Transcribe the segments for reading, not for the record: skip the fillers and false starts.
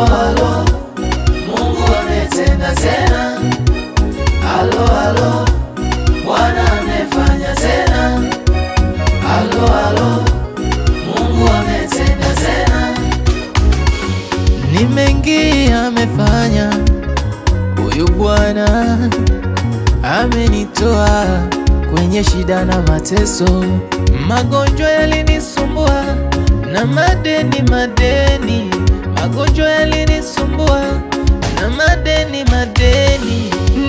Alo alo, Mungu ametenda tena. Alo alo, Bwana amefanya tena. Alo alo, Mungu ametenda tena. Ni mengi amefanya huyu Bwana, amenitoa kwenye shida na mateso. Magonjwa yalinisumbua na madeni. Magonjwa yalinisumbua na madeni.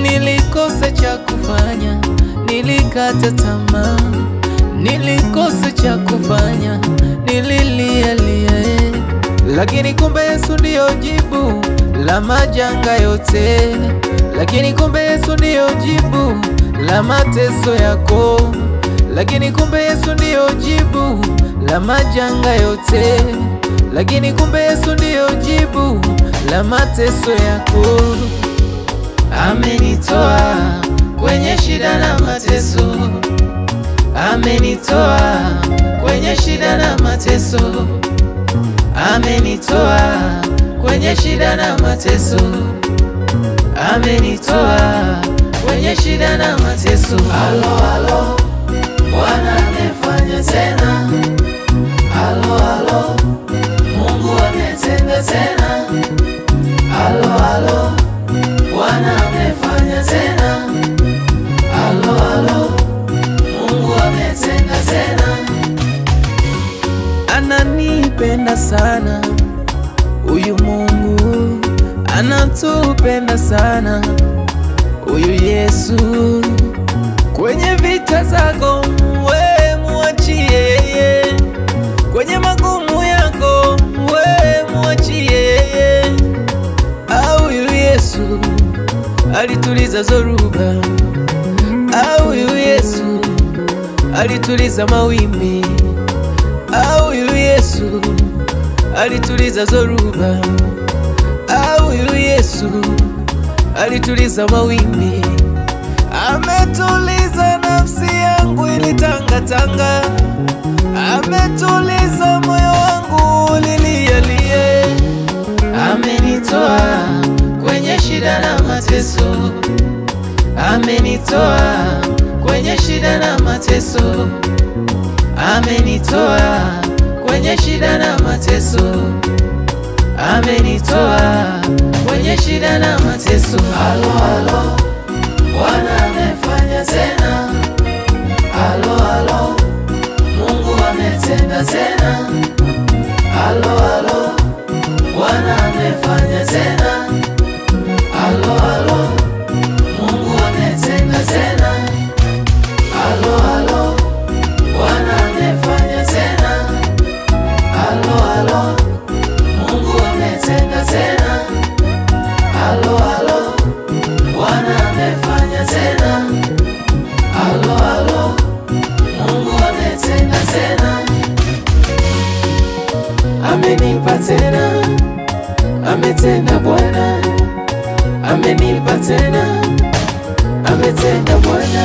Nilikosa cha kufanya, nilikata tamaa. Nilikosa cha kufanya, nililia. Lakini kumbe Yesu ndio jibu la majanga yote. Lakini kumbe Yesu ndio jibu la mateso yako. Lakini kumbe Yesu ndio jibu la majanga yote. Lakini kumbe Yesu ndio jibu la mateso yako. Amenitoa kwenye shida na mateso. Amenitoa kwenye shida na mateso. Amenitoa kwenye shida na mateso. Amenitoa kwenye shida na mateso. Alo alo, Bwana amefanya tena. Alo alo, Mungu ametenda tena. Alo alo, Bwana amefanya tena. Alo alo, Mungu ametenda tena. Ananipenda sana huyu Mungu, anatupenda sana huyu Yesu. Kwenye vita zako we muachie yeye. Kwenye magumu yako we muachie yeye. Huyu Yesu alituliza zoruba. Huyu Yesu alituliza mawimbi. Huyu Yesu alituliza zoruba. Huyu Yesu alituliza mawimbi. Ametuliza nafsi yangu ilitangatanga. Ametuliza moyo wangu ulilia. Amenitoa kwenye shida na mateso. Amenitoa kwenye shida na mateso. Amenitoa kwenye shida na mateso. Amenitoa kwenye shida na mateso. Alo alo, Bwana amefanya tena. Alo alo, Mungu ametenda tena. Alo alo, Bwana amefanya tena. Alo alo, Mungu ametenda tena. Alo alo, Bwana amefanya tena. Alo alo, Mungu ametenda tena. Alo alo, Bwana amefanya tena. Alo alo, Mungu ametenda tena. Amenipa tena, ametenda Bwana. Amenipa tena, ametenda Bwana.